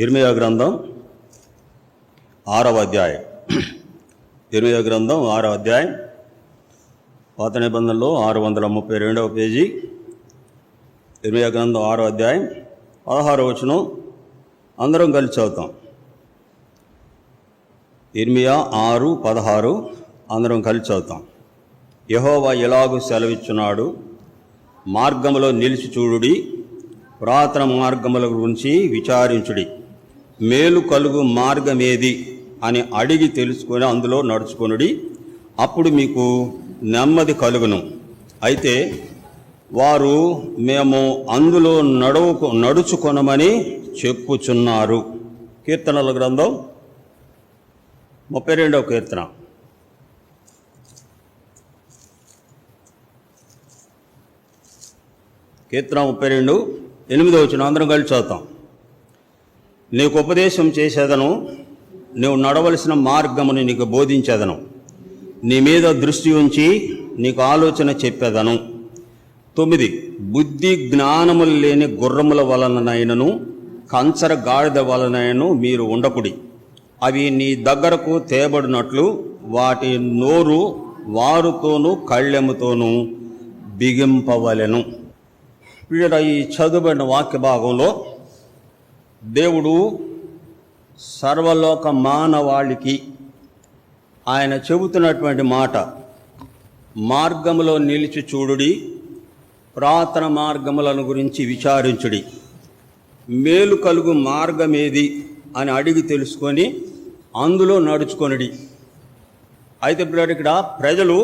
ఇర్మియా గ్రంథం 6వ అధ్యాయం. ఇర్మియా గ్రంథం 6వ అధ్యాయం, పాత నిబంధనలో 632వ పేజీ. ఇర్మియా గ్రంథం 6వ అధ్యాయం 16వ వచనం అందరం కలిసి చదువుతాం. ఇర్మియా 6:16 అందరం కలిసి చదువుతాం. యెహోవా ఎలాగూ సెలవిచ్చున్నాడు, మార్గములో నిలిచి చూడుడి, పురాతన మార్గముల గురించి విచారించుడి, మేలు కలుగు మార్గమేది అని అడిగి తెలుసుకొని అందులో నడుచుకొనుడి, అప్పుడు మీకు నెమ్మది కలుగును. అయితే వారు మేము అందులో నడుచుకొనమని చెప్పుచున్నారు. కీర్తనల గ్రంథం 32వ కీర్తన. కీర్తన 32, 8వ వచనం అందరం కలిసి చదువుతాం. నీకు ఉపదేశం చేసేదను, నువ్వు నడవలసిన మార్గముని నీకు బోధించేదను, నీ మీద దృష్టి ఉంచి నీకు ఆలోచన చెప్పేదను. 9, బుద్ధి జ్ఞానములు లేని గుర్రముల వలననైనను కంచర గాడిద వలనైనను మీరు ఉండకుడి, అవి నీ దగ్గరకు తేబడినట్లు వాటి నోరు వారుతోనూ కళ్ళెముతోనూ బిగింపవలెను. వీడ ఈ చదువుబడిన వాక్య భాగంలో దేవుడు సర్వలోక మానవాళికి ఆయన చెబుతున్నటువంటి మాట, మార్గములో నిలిచి చూడుడి, పురాతన మార్గములను గురించి విచారించుడి, మేలు కలుగు మార్గమేది అని అడిగి తెలుసుకొని అందులో నడుచుకొనిడి. అయితే ఇప్పుడు ఇక్కడ ప్రజలు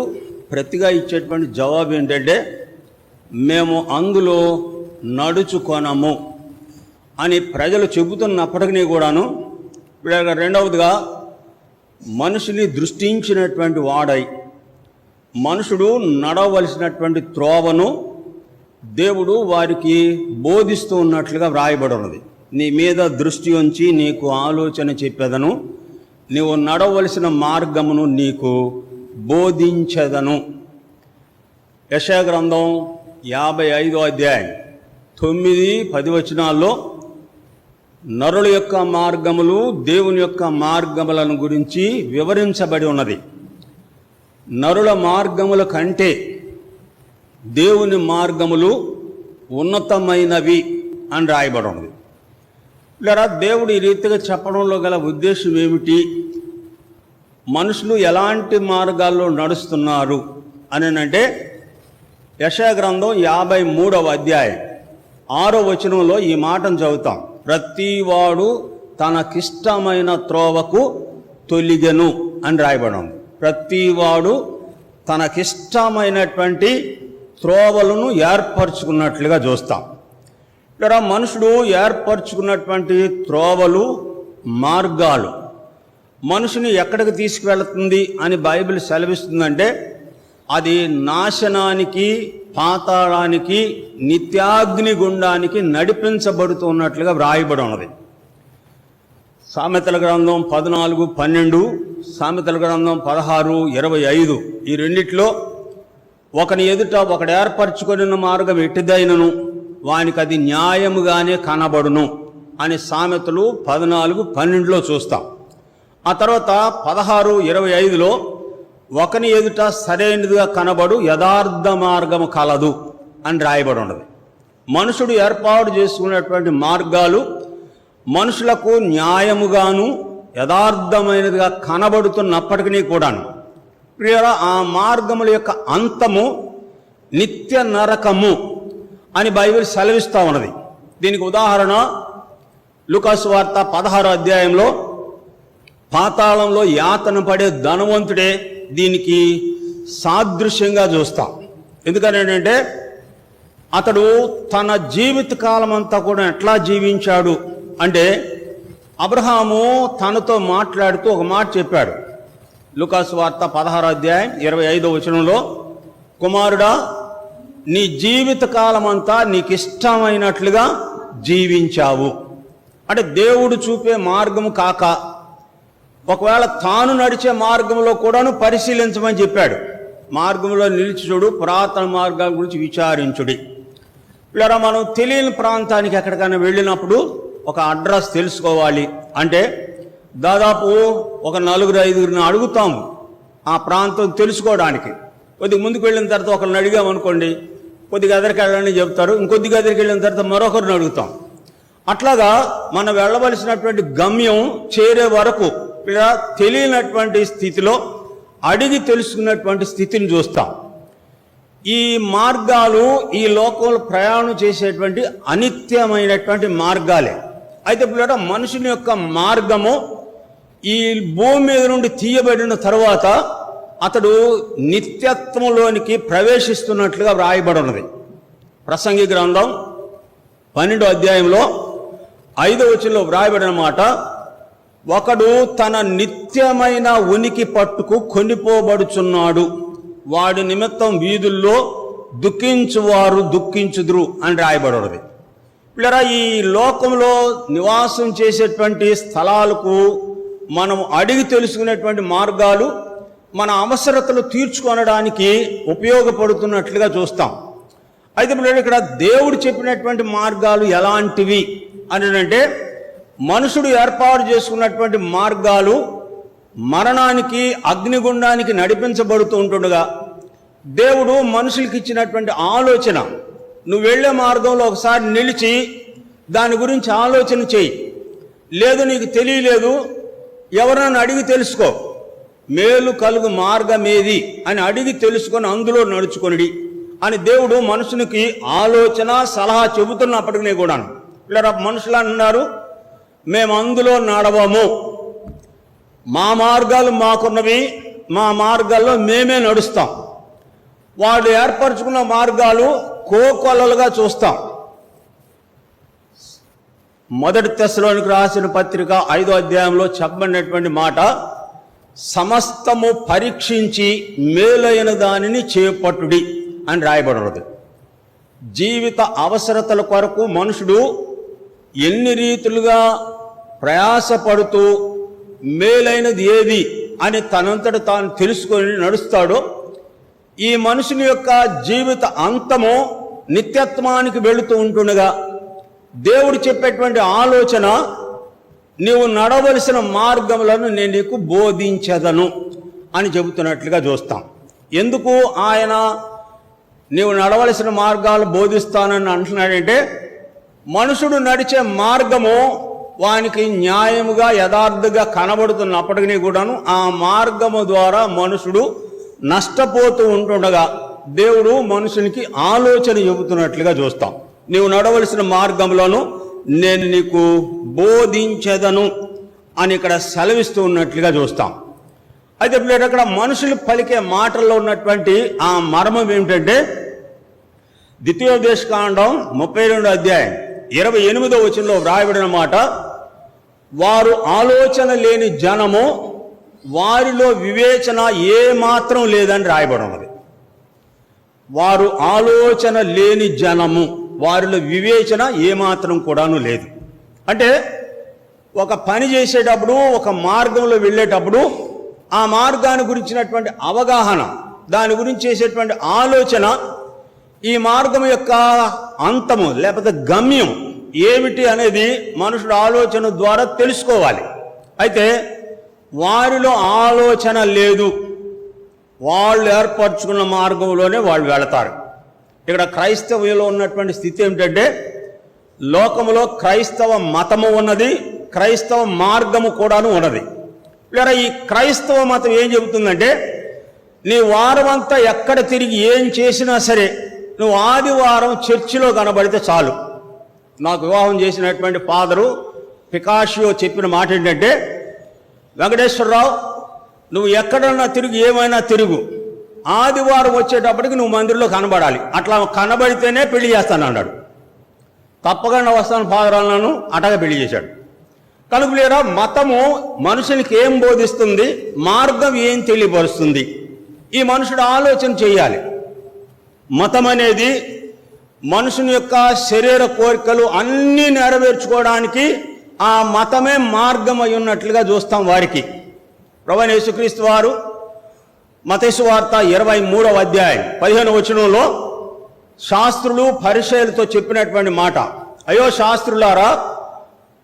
ప్రతిగా ఇచ్చేటువంటి జవాబు ఏంటంటే, మేము అందులో నడుచుకొనము అని ప్రజలు చెబుతున్నప్పటికీ కూడాను, రెండవదిగా మనుషుని దృష్టించినటువంటి వాడై మనుషుడు నడవలసినటువంటి త్రోవను దేవుడు వారికి బోధిస్తూ ఉన్నట్లుగా వ్రాయబడి ఉన్నది. నీ మీద దృష్టి ఉంచి నీకు ఆలోచన చెప్పేదను, నీవు నడవలసిన మార్గమును నీకు బోధించేదను. యెషయా గ్రంథం 55వ అధ్యాయం 9-10 వచనాల్లో నరుల యొక్క మార్గములు దేవుని యొక్క మార్గములను గురించి వివరించబడి ఉన్నది. నరుల మార్గముల కంటే దేవుని మార్గములు ఉన్నతమైనవి అని రాయబడి ఉన్నది. ఇలా దేవుడు ఈ రీతిగా చెప్పడంలో గల ఉద్దేశం ఏమిటి, మనుషులు ఎలాంటి మార్గాల్లో నడుస్తున్నారు అని అంటే, యెషయా గ్రంథం 53వ అధ్యాయం 6వ వచనంలో ఈ మాటను చదువుతాం. ప్రతివాడు తనకిష్టమైన త్రోవకు తొలిగెను అని రాయబడి. ప్రతివాడు తనకిష్టమైనటువంటి త్రోవలను ఏర్పరచుకున్నట్లుగా చూస్తాం. ఇక్కడ మనుషుడు ఏర్పరచుకున్నటువంటి త్రోవలు, మార్గాలు మనుషుని ఎక్కడికి తీసుకువెళుతుంది అని బైబిల్ సెలవిస్తుందంటే, అది నాశనానికి, పాతాళానికి, నిత్యాగ్ని గుండానికి నడిపించబడుతున్నట్లుగా వ్రాయబడి ఉన్నది. సామెతల గ్రంథం 14:12, సామెతల గ్రంథం 16:25 ఈ రెండిట్లో ఒకని ఎదుట ఒకడు ఏర్పరచుకొనిన మార్గం ఎట్టిదైనను వానికి అది న్యాయముగానే కనబడును అని సామెతలు 14:12లో చూస్తాం. ఆ తర్వాత 16:25లో ఒకని ఎదుట సరైనదిగా కనబడు యథార్థ మార్గము కలదు అని రాయబడి ఉన్నది. మనుషుడు ఏర్పాటు చేసుకున్నటువంటి మార్గాలు మనుషులకు న్యాయముగాను యథార్థమైనదిగా కనబడుతున్నప్పటికీ కూడాను ప్రియరా, ఆ మార్గముల యొక్క అంతము నిత్య నరకము అని బైబిల్ సెలవిస్తూ ఉన్నది. దీనికి ఉదాహరణ లూకాసు వార్త 16వ అధ్యాయంలో పాతాళంలో యాతన పడే ధనవంతుడే దీనికి సాదృశ్యంగా చూస్తాం. ఎందుకనంటే అతడు తన జీవిత కాలం అంతా కూడా ఎట్లా జీవించాడు అంటే, అబ్రహాము తనతో మాట్లాడుతూ ఒక మాట చెప్పాడు. లూకాసు వార్త 16వ అధ్యాయం 25వ వచనంలో, కుమారుడా, నీ జీవిత కాలం అంతా నీకు ఇష్టమైనట్లుగా జీవించావు. అంటే దేవుడు చూపే మార్గము కాక ఒకవేళ తాను నడిచే మార్గంలో కూడాను పరిశీలించమని చెప్పాడు. మార్గంలో నిలిచి చూడు, పురాతన మార్గాల గురించి విచారించుడి. ఇలా మనం తెలియని ప్రాంతానికి ఎక్కడికైనా వెళ్ళినప్పుడు ఒక అడ్రస్ తెలుసుకోవాలి అంటే దాదాపు ఒక 4-5 అడుగుతాము ఆ ప్రాంతం తెలుసుకోవడానికి. కొద్దిగా ముందుకు వెళ్ళిన తర్వాత ఒకరిని అడిగామనుకోండి, కొద్దిగా ఎదరికి వెళ్ళని చెప్తారు, ఇంకొద్దిగా ఎదరికి వెళ్ళిన తర్వాత మరొకరిని అడుగుతాం. అట్లాగా మనం వెళ్ళవలసినటువంటి గమ్యం చేరే వరకు ఇలా తెలియనటువంటి స్థితిలో అడిగి తెలుసుకున్నటువంటి స్థితిని చూస్తాం. ఈ మార్గాలు ఈ లోకంలో ప్రయాణం చేసేటువంటి అనిత్యమైనటువంటి మార్గాలే. అయితే పిల్లట మనుషుని యొక్క మార్గము ఈ భూమి మీద నుండి తీయబడిన తరువాత అతడు నిత్యత్వంలోనికి ప్రవేశిస్తున్నట్లుగా వ్రాయబడి ఉన్నది. ప్రసంగి గ్రంథం 12వ అధ్యాయంలో 5వ వచనంలో వ్రాయబడిన మాట, ఒకడు తన నిత్యమైన ఉనికి పట్టుకు కొనిపోబడుచున్నాడు, వాడి నిమిత్తం వీధుల్లో దుఃఖించువారు దుఃఖించుదురు అని రాయబడి ఉన్నది. పిల్లరా, ఈ లోకంలో నివాసం చేసేటువంటి స్థలాలకు మనం అడిగి తెలుసుకునేటువంటి మార్గాలు మన అవసరతలు తీర్చుకొనడానికి ఉపయోగపడుతున్నట్లుగా చూస్తాం. అయితే పిల్లలు ఇక్కడ దేవుడు చెప్పినటువంటి మార్గాలు ఎలాంటివి అని అంటే, మనుషుడు ఏర్పాటు చేసుకున్నటువంటి మార్గాలు మరణానికి అగ్నిగుండానికి నడిపించబడుతూ ఉంటుండగా దేవుడు మనుషులకి ఇచ్చినటువంటి ఆలోచన, నువ్వు వెళ్ళే మార్గంలో ఒకసారి నిలిచి దాని గురించి ఆలోచన చేయి, లేదు నీకు తెలియలేదు ఎవరైనా అడిగి తెలుసుకో, మేలు కలుగు మార్గం ఏది అని అడిగి తెలుసుకొని అందులో నడుచుకొనిడి అని దేవుడు మనుషునికి ఆలోచన సలహా చెబుతున్నప్పటికీ కూడా ఇలా మనుషులు అన్నారు, మేము అందులో నడవము, మా మార్గాలు మాకున్నవి, మా మార్గాల్లో మేమే నడుస్తాం. వాళ్ళు ఏర్పరచుకున్న మార్గాలు కోకొల్లలుగా చూస్తాం. 1 తెస్సలోనికి రాసిన పత్రిక 5వ అధ్యాయంలో చెప్పబడినటువంటి మాట, సమస్తము పరీక్షించి మేలైన దానిని చేపట్టుడి అని రాయబడినది. జీవిత అవసరతల కొరకు మనుషుడు ఎన్ని రీతులుగా ప్రయాసపడుతూ మేలైనది ఏది అని తనంతట తాను తెలుసుకొని నడుస్తాడో, ఈ మనుషుని యొక్క జీవిత అంతము నిత్యత్వానికి వెళుతూ ఉంటుండగా దేవుడు చెప్పేటువంటి ఆలోచన, నీవు నడవలసిన మార్గములను నేను నీకు బోధించదను అని చెబుతున్నట్లుగా చూస్తాం. ఎందుకు ఆయన నీవు నడవలసిన మార్గాలు బోధిస్తానని అంటున్నాడంటే, మనుషుడు నడిచే మార్గము వానికి న్యాయముగా యథార్థంగా కనబడుతున్నప్పటికీ కూడాను ఆ మార్గము ద్వారా మనుషుడు నష్టపోతూ ఉంటుండగా దేవుడు మనుషునికి ఆలోచన చెబుతున్నట్లుగా చూస్తాం. నీవు నడవలసిన మార్గంలోను నేను నీకు బోధించదను అని ఇక్కడ సెలవిస్తూ ఉన్నట్లుగా చూస్తాం. అయితే ఇప్పుడు అక్కడ మనుషులు పలికే మాటల్లో ఉన్నటువంటి ఆ మర్మం ఏమిటంటే, ద్వితీయోపదేశకాండం 32వ అధ్యాయం 28వ వచనంలో వ్రాయబడిన మాట, వారు ఆలోచన లేని జనము, వారిలో వివేచన ఏమాత్రం లేదని రాయబడి ఉన్నది. వారు ఆలోచన లేని జనము, వారిలో వివేచన ఏమాత్రం కూడాను లేదు. అంటే ఒక పని చేసేటప్పుడు, ఒక మార్గంలో వెళ్ళేటప్పుడు ఆ మార్గాన్ని గురించినటువంటి అవగాహన, దాని గురించి చేసేటువంటి ఆలోచన, ఈ మార్గం యొక్క అంతము లేకపోతే గమ్యం ఏమిటి అనేది మనుషుడు ఆలోచన ద్వారా తెలుసుకోవాలి. అయితే వారిలో ఆలోచన లేదు, వాళ్ళు ఏర్పరచుకున్న మార్గంలోనే వాళ్ళు వెళతారు. ఇక్కడ క్రైస్తవులో ఉన్నటువంటి స్థితి ఏమిటంటే, లోకములో క్రైస్తవ మతము ఉన్నది, క్రైస్తవ మార్గము కూడాను ఉన్నది. లేదా ఈ క్రైస్తవ మతం ఏం చెబుతుందంటే, నీ వారమంతా ఎక్కడ తిరిగి ఏం చేసినా సరే నువ్వు ఆదివారం చర్చిలో కనబడితే చాలు. నాకు వివాహం చేసినటువంటి ఫాదరు పికాషియో చెప్పిన మాట ఏంటంటే, వెంకటేశ్వరరావు నువ్వు ఎక్కడన్నా తిరిగి ఏమైనా తిరుగు, ఆదివారం వచ్చేటప్పటికి నువ్వు మందిరంలో కనబడాలి, అట్లా కనబడితేనే పెళ్లి చేస్తాను అన్నాడు. తప్పకుండా వస్తాను ఫాదర్ అన్నాను, అటగా పెళ్లి చేశాడు. కనుక లేరా మతము మనుషునికి ఏం బోధిస్తుంది, మార్గం ఏం తెలియపరుస్తుంది, ఈ మనుషుడు ఆలోచన చేయాలి. మతం అనేది మనుషుని యొక్క శరీర కోరికలు అన్నీ నెరవేర్చుకోవడానికి ఆ మతమే మార్గం అయి ఉన్నట్లుగా చూస్తాం వారికి. ప్రభువైన యేసుక్రీస్తు వారు మత్తయి సువార్త 23వ అధ్యాయం 15వ వచనంలో శాస్త్రులు పరిసయ్యులతో చెప్పినటువంటి మాట, అయ్యో శాస్త్రులారా,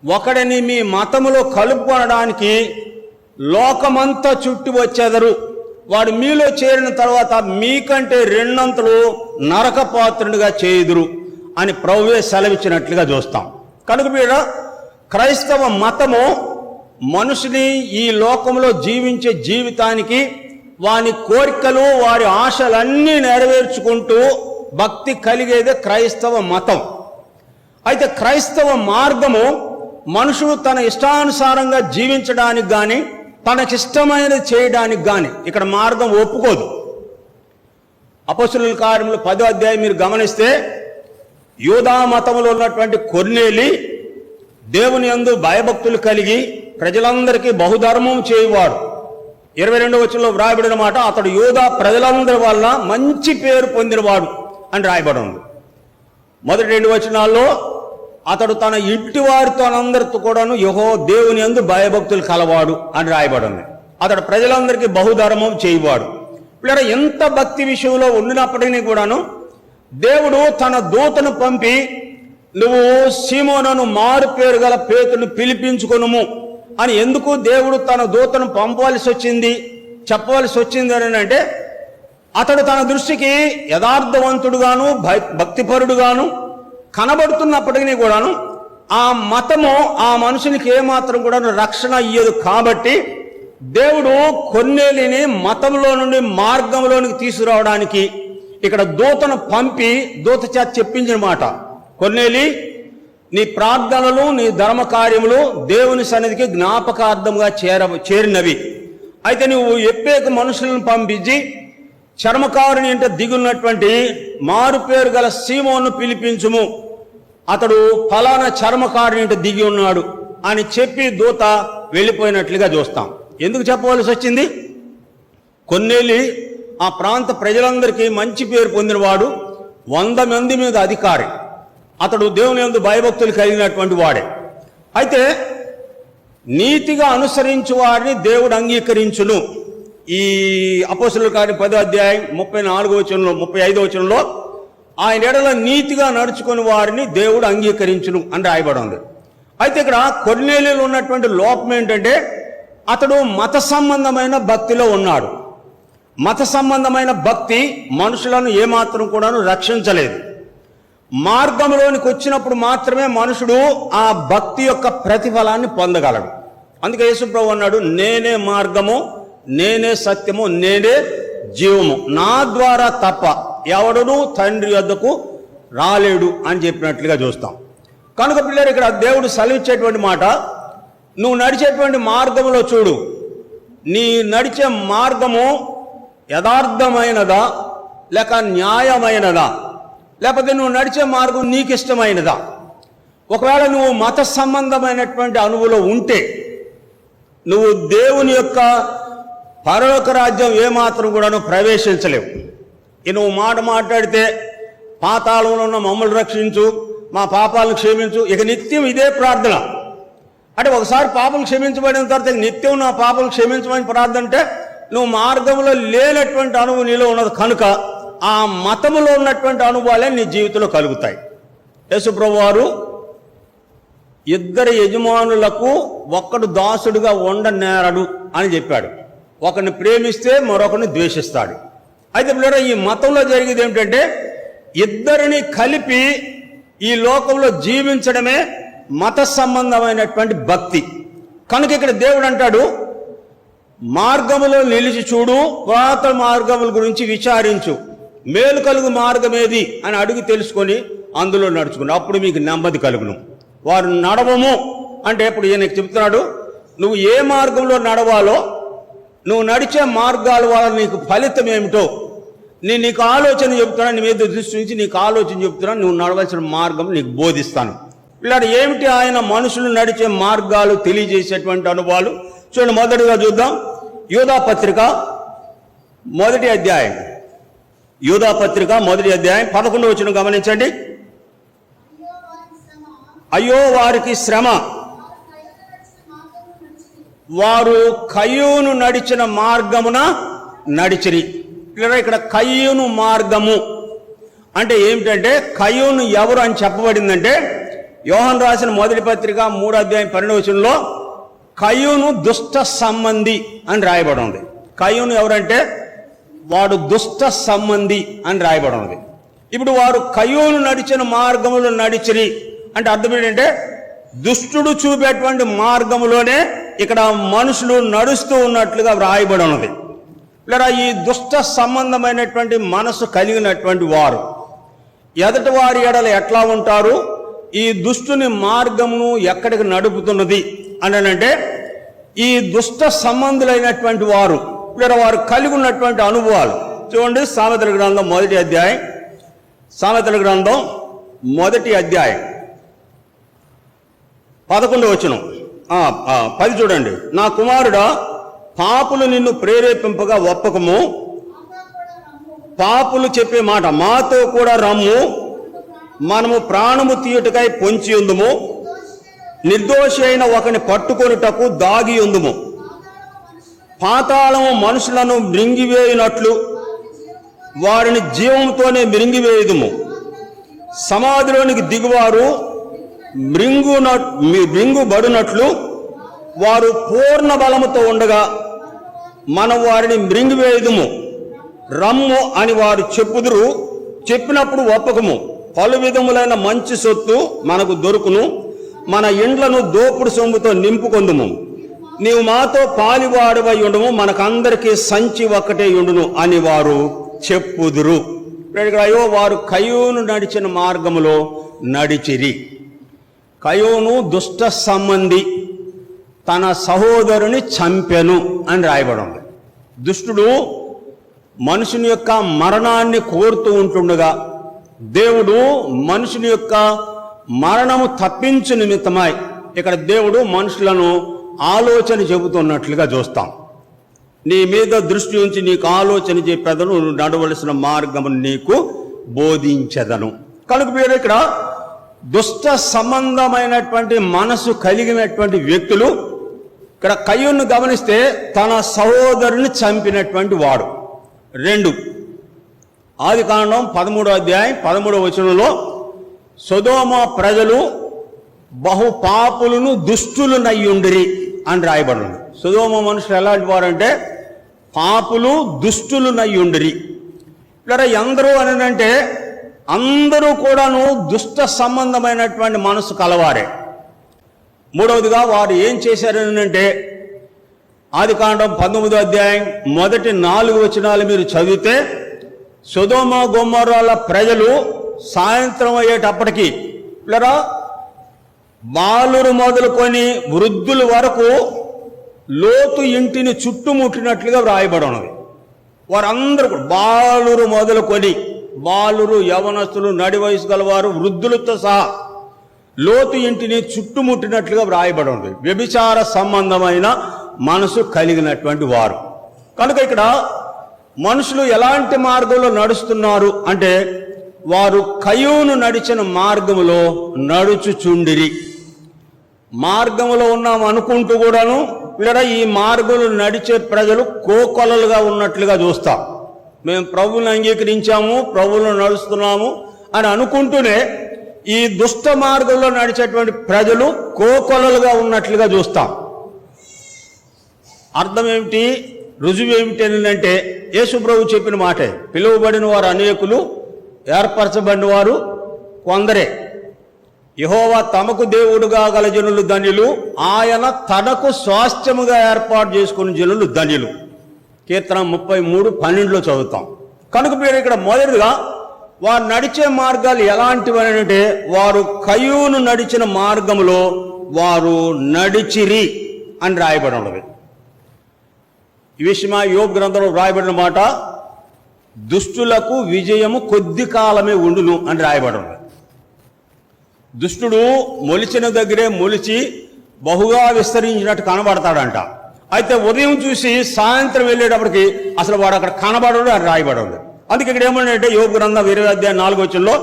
ఒకడిని మీ మతములో కలుపుకొనడానికి లోకమంతా చుట్టి వచ్చేదరు. వాడు మీలో చేరిన తర్వాత మీకంటే రెండంతలు నరకపాత్రునిగా చేయుదురు అని ప్రభువే సెలవిచ్చినట్లుగా చూస్తాం. కనుక వీడ క్రైస్తవ మతము మనుషుని ఈ లోకంలో జీవించే జీవితానికి వాని కోరికలు వారి ఆశలన్నీ నెరవేర్చుకుంటూ భక్తి కలిగేదే క్రైస్తవ మతం. అయితే క్రైస్తవ మార్గము మనుషుడు తన ఇష్టానుసారంగా జీవించడానికి కానీ తనకిష్టమైనది చేయడానికి కానీ ఇక్కడ మార్గం ఒప్పుకోదు. అపొస్తలుల కార్యములు 10వ అధ్యాయం మీరు గమనిస్తే యూదా మతంలో ఉన్నటువంటి కొర్నేలి దేవుని యందు భయభక్తులు కలిగి ప్రజలందరికీ బహుధర్మం చేయువాడు. 22వ వచనంలో వ్రాయబడిన మాట, అతడు యూదా ప్రజలందరి వల్ల మంచి పేరు పొందినవాడు అని రాయబడి ఉంది. మొదటి 2 వచనాల్లో అతడు తన ఇంటి వారితో అందరితో కూడాను దేవుని యందు భయభక్తులు కలవాడు అని రాయబడి ఉంది. అతడు ప్రజలందరికీ బహుధర్మం చేయువాడు. పిల్లల ఎంత భక్తి విషయంలో ఉండినప్పటికీ కూడాను దేవుడు తన దూతను పంపి నువ్వు సీమోనును మారు పేరు గల పేతును పిలిపించుకొనుము అని ఎందుకు దేవుడు తన దూతను పంపవలసి వచ్చింది, చెప్పవలసి వచ్చింది అని అంటే, అతడు తన దృష్టికి యథార్థవంతుడుగాను భక్తిపరుడుగాను కనబడుతున్నప్పటికీ కూడాను ఆ మతము ఆ మనుషునికి ఏమాత్రం కూడా రక్షణ ఇయ్యదు. కాబట్టి దేవుడు కొర్నేలిని మతంలో నుండి మార్గంలోనికి తీసుకురావడానికి ఇక్కడ దూతను పంపి దూత చేత చెప్పించిన మాట, కొర్నేలి నీ ప్రార్థనలు నీ ధర్మ కార్యములు దేవుని సన్నిధికి జ్ఞాపకార్థంగా చేరినవి. అయితే నువ్వు ఎప్పేక మనుషులను పంపించి చర్మకారుని ఇంట దిగున్నటువంటి మారు పేరు గల సీమోను పిలిపించుము, అతడు ఫలానా చర్మకారుని ఇంట దిగి ఉన్నాడు అని చెప్పి దూత వెళ్ళిపోయినట్లుగా చూస్తాం. ఎందుకు చెప్పవలసి వచ్చింది? కొన్నేలి ఆ ప్రాంత ప్రజలందరికీ మంచి పేరు పొందినవాడు, 100 మంది మీద అధికారి, అతడు దేవుని యందు భయభక్తులు కలిగినటువంటి వాడే. అయితే నీతిగా అనుసరించు వారిని దేవుడు అంగీకరించును. ఈ అపొస్తలుల కార్యం 10వ అధ్యాయం 34వ వచనంలో 35వ వచనంలో ఆయన ఎడల నీతిగా నడుచుకుని వారిని దేవుడు అంగీకరించును అని రాయబడి ఉంది. అయితే ఇక్కడ కొర్నేలిలో ఉన్నటువంటి లోపం ఏంటంటే అతడు మత సంబంధమైన భక్తిలో ఉన్నాడు. మత సంబంధమైన భక్తి మనుషులను ఏమాత్రం కూడాను రక్షించలేదు. మార్గంలోనికి వచ్చినప్పుడు మాత్రమే మనుషుడు ఆ భక్తి యొక్క ప్రతిఫలాన్ని పొందగలడు. అందుకే యేసుప్రభు అన్నాడు, నేనే మార్గము, నేనే సత్యము, నేనే జీవము, నా ద్వారా తప్ప ఎవడును తండ్రి వద్దకు రాలేడు అని చెప్పినట్లుగా చూస్తాం. కనుక పిల్లలు ఇక్కడ దేవుడు సెలవిచ్చేటువంటి మాట, నువ్వు నడిచేటువంటి మార్గంలో చూడు, నీ నడిచే మార్గము యథార్థమైనదా లేక న్యాయమైనదా, లేకపోతే నువ్వు నడిచే మార్గం నీకు ఇష్టమైనదా? ఒకవేళ నువ్వు మత సంబంధమైనటువంటి అనుభవంలో ఉంటే నువ్వు దేవుని యొక్క పరలోక రాజ్యం ఏమాత్రం కూడా నువ్వు ప్రవేశించలేవు. నువ్వు మాట్లాడితే పాతాళంలో ఉన్న మమ్మల్ని రక్షించు, మా పాపాలను క్షమించు, ఇక నిత్యం ఇదే ప్రార్థన. అంటే ఒకసారి పాపలు క్షమించబడిన తర్వాత నిత్యం నా పాపలు క్షమించమని ప్రార్థన అంటే నువ్వు మార్గంలో లేనటువంటి అనుభవం నీలో ఉన్నది. కనుక ఆ మతములో ఉన్నటువంటి అనుభవాలే నీ జీవితంలో కలుగుతాయి. యేసుప్రభు వారు 2 యజమానులకు ఒక్కడు దాసుడుగా ఉండనేరడు అని చెప్పాడు. ఒకరిని ప్రేమిస్తే మరొకరిని ద్వేషిస్తాడు. అయితే పిల్లలు ఈ మతంలో జరిగేది ఏమిటంటే ఇద్దరిని కలిపి ఈ లోకంలో జీవించడమే మత సంబంధమైనటువంటి భక్తి. కనుక ఇక్కడ దేవుడు అంటాడు, మార్గములో నిలిచి చూడు, పురాతన మార్గముల గురించి విచారించు, మేలు కలుగు మార్గం ఏది అని అడిగి తెలుసుకొని అందులో నడుచుకుని అప్పుడు మీకు నెమ్మది కలుగును. వారు నడవము అంటే ఇప్పుడు ఈయనకు చెప్తున్నాడు, నువ్వు ఏ మార్గంలో నడవాలో, నువ్వు నడిచే మార్గాల వల్ల నీకు ఫలితం ఏమిటో నీకు ఆలోచన చెప్తున్నాను, నీ మీద దృష్టి నుంచి నీకు ఆలోచన చెప్తున్నాను, నువ్వు నడవలసిన మార్గం నీకు బోధిస్తాను. ఇలా ఏమిటి ఆయన మనుషులు నడిచే మార్గాలు తెలియజేసేటువంటి అనుభవాలు చూడండి. మొదటిగా చూద్దాం, యూదా పత్రిక 1వ అధ్యాయం, యూదా పత్రిక 1వ అధ్యాయం 11వ వచనం గమనించండి. అయ్యో వారికి శ్రమ, వారు కయ్యూను నడిచిన మార్గమున నడిచిరి. ఇక్కడ కయ్యూను మార్గము అంటే ఏమిటంటే, కయ్యూను ఎవరు అని చెప్పబడిందంటే యోహాను రాసిన మొదటి పత్రిక 3:12 కయ్యూను దుష్ట సంబంధి అని రాయబడి ఉంది. కయ్యూను ఎవరంటే వాడు దుష్ట సంబంధి అని రాయబడి ఉంది. ఇప్పుడు వారు కయ్యూను నడిచిన మార్గములు నడిచిరి అంటే అర్థం ఏంటంటే దుష్టుడు చూపేటువంటి మార్గములోనే ఇక్కడ మనుషులు నడుస్తూ ఉన్నట్లుగా వ్రాయబడి ఉన్నది. లేదా ఈ దుష్ట సంబంధమైనటువంటి మనసు కలిగినటువంటి వారు ఎదటి వారి ఎడల ఎట్లా ఉంటారు, ఈ దుష్టుని మార్గమును ఎక్కడికి నడుపుతున్నది అని అంటే ఈ దుష్ట సంబంధులైనటువంటి వారు లేదా వారు కలిగి ఉన్నటువంటి అనుభవాలు. చూడండి, సామెతల గ్రంథం 1వ అధ్యాయం, సామెతల గ్రంథం 1వ అధ్యాయం 11వ వచనం 10 చూడండి. నా కుమారుడా, పాపులు నిన్ను ప్రేరేపింపగా ఒప్పకము, పాపులు చెప్పే మాట మాతో కూడా రమ్ము, మనము ప్రాణము తీయుటకై పొంచి ఉందుము, నిర్దోషి అయిన ఒకని పట్టుకొనుటకు దాగి ఉందుము, పాతాళము మనుషులను మృంగివేయునట్లు వారిని జీవంతోనే మృంగివేయుదుము, సమాధిలోనికి దిగువారు మృంగుబడినట్లు వారు పూర్ణ బలముతో ఉండగా మనం వారిని మృంగివేయుదుము, రమ్ము అని వారు చెప్పుదురు, చెప్పినప్పుడు ఒప్పకము. పలు విధములైన మంచి సొత్తు మనకు దొరుకును, మన ఇండ్లను దోపుడు సొమ్ముతో నింపుకొందుము, నీవు మాతో పాలివాడవై ఉండము, మనకందరికీ సంచి ఒక్కటే ఉండును అని వారు చెప్పుదురు. అయ్యో, వారు కయ్యూను నడిచిన మార్గములో నడిచిరి. కయ్యూను దుష్ట సంబంధి, తన సహోదరుని చంపెను అని రాయబడి ఉంది. దుష్టుడు మనుషుని యొక్క మరణాన్ని కోరుతూ ఉంటుండగా దేవుడు మనుషుని యొక్క మరణము తప్పించు నిమిత్తమై ఇక్కడ దేవుడు మనుషులను ఆలోచన చెబుతున్నట్లుగా చూస్తాం. నీ మీద దృష్టి ఉంచి నీకు ఆలోచన చెప్పేదను, నువ్వు నడవలసిన మార్గమును నీకు బోధించదను. కనుక మీరు ఇక్కడ దుష్ట సంబంధమైనటువంటి మనసు కలిగినటువంటి వ్యక్తులు. ఇక్కడ కయ్యూను గమనిస్తే తన సహోదరుని చంపినటువంటి వాడు. 2 ఆదికాండం 13వ అధ్యాయం 13వ వచనంలో సొదొమ ప్రజలు బహు పాపులను దుష్టులునయ్యుండిరి అని రాయబడింది. సొదొమ మనుషులు ఎలాంటి వారంటే పాపులు దుష్టులునయ్యుండిరి. ఇలా ఎందరూ అని అంటే అందరూ కూడాను దుష్ట సంబంధమైనటువంటి మనసు కలవారే. 3వదిగా వారు ఏం చేశారని అంటే ఆదికాండం 19వ అధ్యాయం మొదటి 4 వచనాలు మీరు చదివితే సొదొమ గొమొర్రాల ప్రజలు సాయంత్రం అయ్యేటప్పటికీ ఇలా బాలురు మొదలుకొని వృద్ధుల వరకు లోతు ఇంటిని చుట్టుముట్టినట్లుగా వ్రాయబడి ఉన్నది. వారందరూ బాలురు మొదలుకొని బాలురు, యవనస్తులు, నడి వయసు గలవారు, వృద్ధులతో సహా లోతు ఇంటిని చుట్టుముట్టినట్లుగా వ్రాయబడి ఉంది. వ్యభిచార సంబంధమైన మనసు కలిగినటువంటి వారు. కనుక ఇక్కడ మనుషులు ఎలాంటి మార్గంలో నడుస్తున్నారు అంటే వారు కయ్యూను నడిచిన మార్గములో నడుచుచుండిరి. మార్గములో ఉన్నాం అనుకుంటూ కూడాను లేదా ఈ మార్గంలో నడిచే ప్రజలు కోకొలలుగా ఉన్నట్లుగా చూస్తాం. మేము ప్రభువుని అంగీకరించాము, ప్రభువులో నడుస్తున్నాము అని అనుకుంటూనే ఈ దుష్ట మార్గంలో నడిచేటువంటి ప్రజలు కోకొలలుగా ఉన్నట్లుగా చూస్తాం. అర్థం ఏమిటి, రుజువు ఏమిటి అంటే యేసు ప్రభు చెప్పిన మాటే, పిలువబడిన వారు అనేకులు, ఏర్పరచబడిన వారు కొందరే. యెహోవా తమకు దేవుడుగా గల జనులు ధన్యులు, ఆయన తనకు స్వాస్థ్యముగా ఏర్పాటు చేసుకున్న జనులు ధన్యులు. కీర్తన 33:12 చదువుతాం. కనుక మీరు ఇక్కడ మొదటిగా వారు నడిచే మార్గాలు ఎలాంటివి అంటే వారు కయ్యూను నడిచిన మార్గములో వారు నడిచిరి అని రాయబడి ఉన్నది. ఈ విషయమా యోబు గ్రంథంలో రాయబడిన మాట, దుష్టులకు విజయము కొద్ది కాలమే ఉండును అని రాయబడి ఉన్నది. దుష్టుడు మొలిచిన దగ్గరే మొలిచి బహుగా విస్తరించినట్టు కనబడతాడంట. అయితే ఉదయం చూసి సాయంత్రం వెళ్ళేటప్పటికి అసలు వాడు అక్కడ కనబడడు అని రాయబడి ఉంది. అందుకే ఇక్కడ ఏమంటే యోబు గ్రంథం 20వ అధ్యాయం 4వ వచనంలో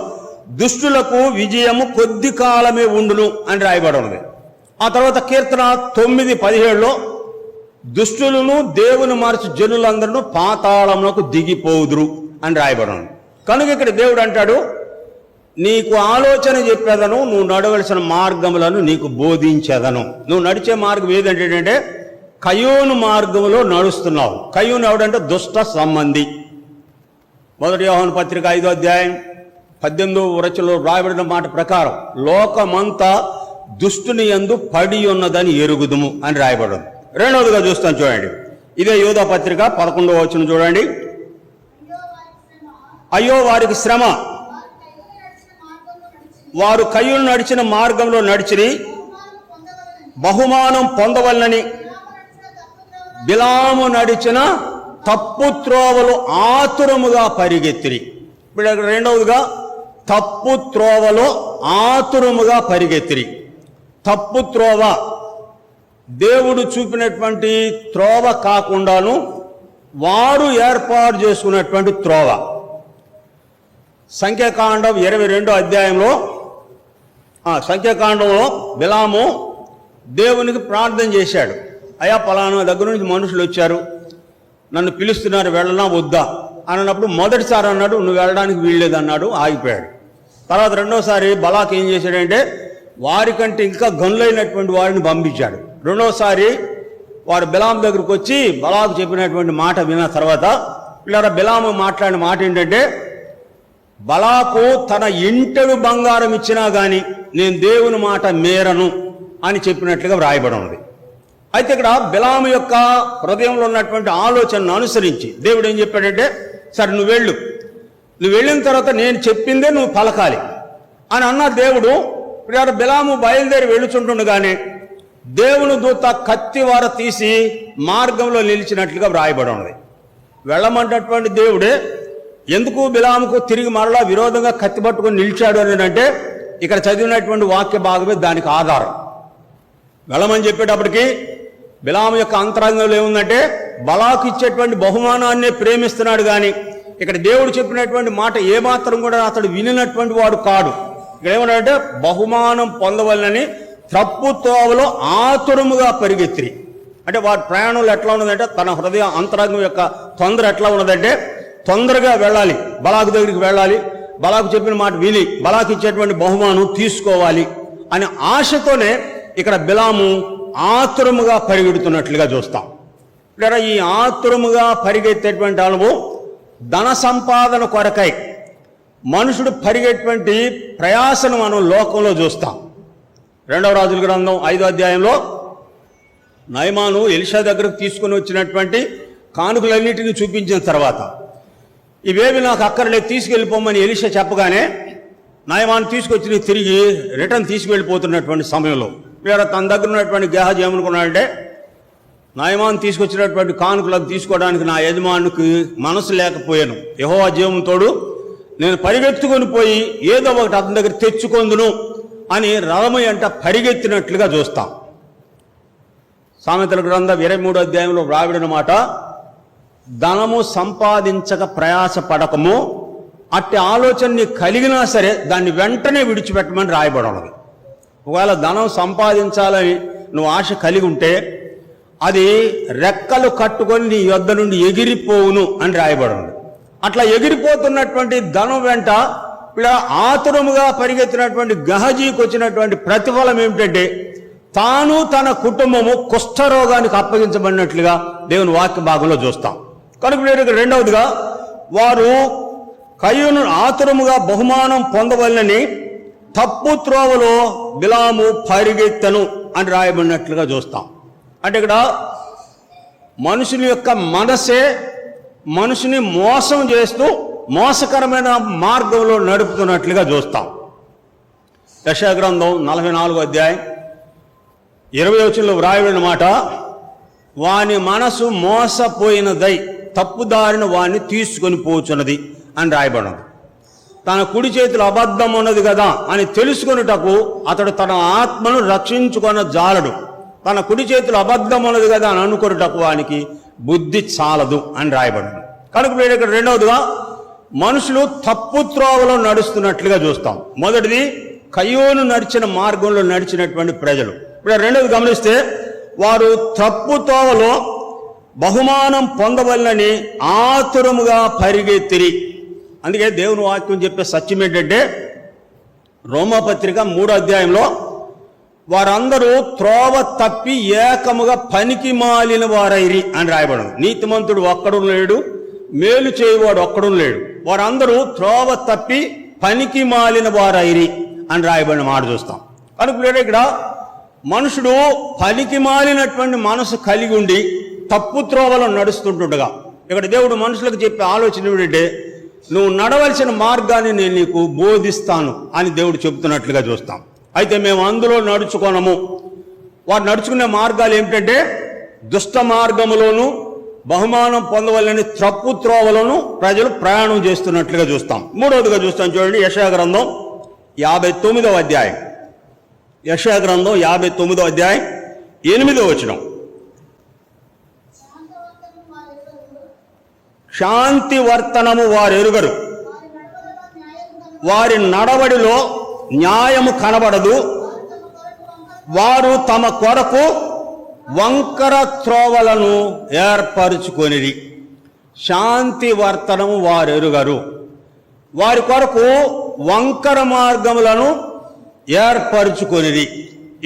దుష్టులకు విజయము కొద్ది కాలమే ఉండును అని రాయబడి ఉంది. ఆ తర్వాత కీర్తన 9:17లో దుష్టులను దేవుని మార్చి జనులందరూ పాతాళంలోకి దిగిపోదురు అని రాయబడి ఉంది. కనుక ఇక్కడ దేవుడు అంటాడు, నీకు ఆలోచన చెప్పేదను, నువ్వు నడవలసిన మార్గములను నీకు బోధించేదను. నువ్వు నడిచే మార్గం ఏదంటే కయోను మార్గంలో నడుస్తున్నావు. కయోను ఎవడంటే దుష్ట సంబంధి. 1 యోహాను పత్రిక 5వ అధ్యాయం 18వ వచనంలో రాయబడిన మాట ప్రకారం లోకమంతా దుష్టుని యందు పడి ఉన్నదని ఎరుగుదుము అని రాయబడింది. రెండవదిగా చూస్తాను చూడండి, ఇదే యూదా పత్రిక 11వ వచనం చూడండి. అయ్యో వారికి శ్రమ, వారు కయ్యూను నడిచిన మార్గంలో నడిచిరి, బహుమానం పొందవలనని బిలాము నడిచిన తప్పు త్రోవలు ఆతురముగా పరిగెత్తిరి. ఇప్పుడు రెండవదిగా తప్పు త్రోవలో ఆతురముగా పరిగెత్తిరి. తప్పు త్రోవ దేవుడు చూపినటువంటి త్రోవ కాకుండాను వారు ఏర్పాటు చేసుకున్నటువంటి త్రోవ. సంఖ్యాకాండం 22వ అధ్యాయంలో సంఖ్యాకాండంలో బిలాము దేవునికి ప్రార్థన చేశాడు. అయ్యా పలానా దగ్గర నుంచి మనుషులు వచ్చారు, నన్ను పిలుస్తున్నారు, వెళ్ళనా వద్దా అని అన్నప్పుడు మొదటిసారి అన్నాడు నువ్వు వెళ్ళడానికి వీల్లేదు అన్నాడు, ఆగిపోయాడు. తర్వాత రెండోసారి బలాక్ ఏం చేశాడంటే వారికంటే ఇంకా గనులైనటువంటి వారిని పంపించాడు. రెండోసారి వారు బిలాము దగ్గరకు వచ్చి బలాకు చెప్పినటువంటి మాట విన్న తర్వాత పిల్లల బిలాము మాట్లాడిన మాట ఏంటంటే బలాకు తన ఇంటెడు బంగారం ఇచ్చినా కానీ నేను దేవుని మాట మేరను అని చెప్పినట్లుగా వ్రాయబడి ఉంది. అయితే ఇక్కడ బిలాము యొక్క హృదయంలో ఉన్నటువంటి ఆలోచనను అనుసరించి దేవుడు ఏం చెప్పాడంటే సరే నువ్వు వెళ్ళిన తర్వాత నేను చెప్పిందే నువ్వు పలకాలి అని అన్న దేవుడు. బిలాము బయలుదేరి వెళ్ళుచుంటుండగానే దేవుని దూత కత్తివార తీసి మార్గంలో నిలిచినట్లుగా వ్రాయబడి ఉన్నది. వెళ్ళమంటటువంటి దేవుడే ఎందుకు బిలాముకు తిరిగి మరలా విరోధంగా కత్తి పట్టుకొని నిలిచాడు అని అంటే ఇక్కడ చదివినటువంటి వాక్య భాగమే దానికి ఆధారం. వెళ్ళమని చెప్పేటప్పటికి బిలాము యొక్క అంతరంగంలో ఏముందంటే బలాకు ఇచ్చేటువంటి బహుమానాన్నే ప్రేమిస్తున్నాడు, కానీ ఇక్కడ దేవుడు చెప్పినటువంటి మాట ఏమాత్రం కూడా అతడు వినినటువంటి వాడు కాడు. ఇక్కడ ఏమన్నాడంటే బహుమానం పొందవలనని తప్పు తోవలో ఆతురముగా పరిగెత్తిరి. అంటే వాడి ప్రయాణంలో ఎట్లా ఉన్నదంటే తన హృదయ అంతరంగం యొక్క తొందర ఎట్లా ఉన్నదంటే తొందరగా వెళ్ళాలి, బలాకు దగ్గరికి వెళ్ళాలి, బలాకు చెప్పిన మాట విని బలాకు ఇచ్చేటువంటి బహుమానం తీసుకోవాలి అనే ఆశతోనే ఇక్కడ బిలాము ఆతురముగా పరిగెడుతున్నట్లుగా చూస్తాం. ఇక్కడ ఈ ఆతురముగా పరిగెత్తేటువంటి అనుభవం ధన సంపాదన కొరకై మనుషుడు పరిగెట్టేటువంటి ప్రయాసను మనం లోకంలో చూస్తాం. 2వ రాజుల గ్రంథం 5వ అధ్యాయంలో నయమాను ఎలీషా దగ్గరకు తీసుకుని వచ్చినటువంటి కానుకలన్నిటినీ చూపించిన తర్వాత ఇవేవి నాకు అక్కర్లేదు తీసుకెళ్ళిపోమని ఎలీషా చెప్పగానే నయమాను తీసుకొచ్చి తిరిగి రిటర్న్ తీసుకువెళ్ళిపోతున్నటువంటి సమయంలో తన దగ్గర ఉన్నటువంటి గేహాజీ ఏమనుకున్నాడంటే నయమాను తీసుకొచ్చినటువంటి కానుకలను తీసుకోవడానికి నా యజమానికి మనసు లేకపోయాను, యెహోవా జీవంతోడు నేను పరిగెత్తుకొని పోయి ఏదో ఒకటి అతని దగ్గర తెచ్చుకొందును అని రథము ఎంట పరిగెత్తినట్లుగా చూస్తాం. సామెతల గ్రంథం 23వ అధ్యాయంలో వ్రాయబడిన మాట ధనము సంపాదించక ప్రయాస పడకము, అట్టి ఆలోచనని కలిగినా సరే దాన్ని వెంటనే విడిచిపెట్టమని రాయబడి ఉన్నది. ఒకవేళ ధనం సంపాదించాలని నువ్వు ఆశ కలిగి ఉంటే అది రెక్కలు కట్టుకొని నీ యొద్ద నుండి ఎగిరిపోవును అని రాయబడి ఉంది. అట్లా ఎగిరిపోతున్నటువంటి ధనం వెంట ఆతురముగా పరిగెత్తినటువంటి గహజీకి వచ్చినటువంటి ప్రతిఫలం ఏమిటంటే తాను తన కుటుంబము కుష్ఠరోగానికి అప్పగించబడినట్లుగా దేవుని వాక్య భాగంలో చూస్తాం. కనుక రెండవదిగా వారు కయ్యూను ఆతురముగా బహుమానం పొందవలనని తప్పు త్రోవలో బిలాము పరిగెత్తను అని రాయబడినట్లుగా చూస్తాం. అంటే ఇక్కడ మనుషుని యొక్క మనసే మనుషుని మోసం చేస్తూ మోసకరమైన మార్గంలో నడుపుతున్నట్లుగా చూస్తాం. యెషయా గ్రంథం 44వ అధ్యాయం 20వ వచనంలో వ్రాయబడిన మాట వాని మనసు మోసపోయినదై తప్పుదారిన వాణ్ణి తీసుకొని పోచున్నది అని రాయబడినది. తన కుడి చేతిలో అబద్ధం ఉన్నది కదా అని తెలుసుకొనుటకు అతడు తన ఆత్మను రక్షించుకొన జాలడు. తన కుడి చేతిలో అబద్ధం ఉన్నది కదా అని అనుకొనుటకు వానికి బుద్ధి చాలదు అని రాయబడింది. కనుక ఇక్కడ రెండవదిగా మనుషులు తప్పు త్రోవలో నడుస్తున్నట్లుగా చూస్తాం. మొదటిది కయ్యూను నడిచిన మార్గంలో నడిచినటువంటి ప్రజలు. ఇప్పుడు రెండవది గమనిస్తే వారు తప్పు త్రోవలో బహుమానం పొందవలనని ఆతురముగా పరిగెత్తిరి. అందుకే దేవుని వాక్యం చెప్పే సత్యం ఏంటంటే రోమాపత్రిక 3వ అధ్యాయంలో వారందరూ త్రోవ తప్పి ఏకముగా పనికి మాలిన వారైరి అని రాయబడింది. నీతిమంతుడు ఒక్కడు లేడు, మేలు చేయువాడు ఒక్కడు లేడు, వారందరూ త్రోవ తప్పి పనికి మాలిన వారైరి అని రాయబడిన మాట చూస్తాం. కనుక ఇక్కడ మనుషుడు పనికి మాలినటువంటి మనసు కలిగి ఉండి తప్పు త్రోవలో నడుస్తుంటుండగా ఇక్కడ దేవుడు మనుషులకు చెప్పే ఆలోచన ఏమిటంటే, నువ్వు నడవలసిన మార్గాన్ని నేను నీకు బోధిస్తాను అని దేవుడు చెబుతున్నట్లుగా చూస్తాం. అయితే మేము అందులో నడుచుకోనము. వారు నడుచుకునే మార్గాలు ఏమిటంటే దుష్ట మార్గములోను బహుమానం పొందవలని తప్పు త్రోవలను ప్రజలు ప్రయాణం చేస్తున్నట్లుగా చూస్తాం. మూడవదిగా చూస్తాం చూడండి, యెషయా గ్రంథం 59వ అధ్యాయం. యెషయా గ్రంథం 59వ అధ్యాయం 8వ వచనం. శాంతి వర్తనము వారు ఎరుగరు, వారి నడవడిలో న్యాయము కనబడదు, వారు తమ కొరకు వంకర త్రోవలను ఏర్పరుచుకొనిరి. శాంతి వర్తనము వారు ఎరుగరు, వారి కొరకు వంకర మార్గములను ఏర్పరుచుకొనిరి.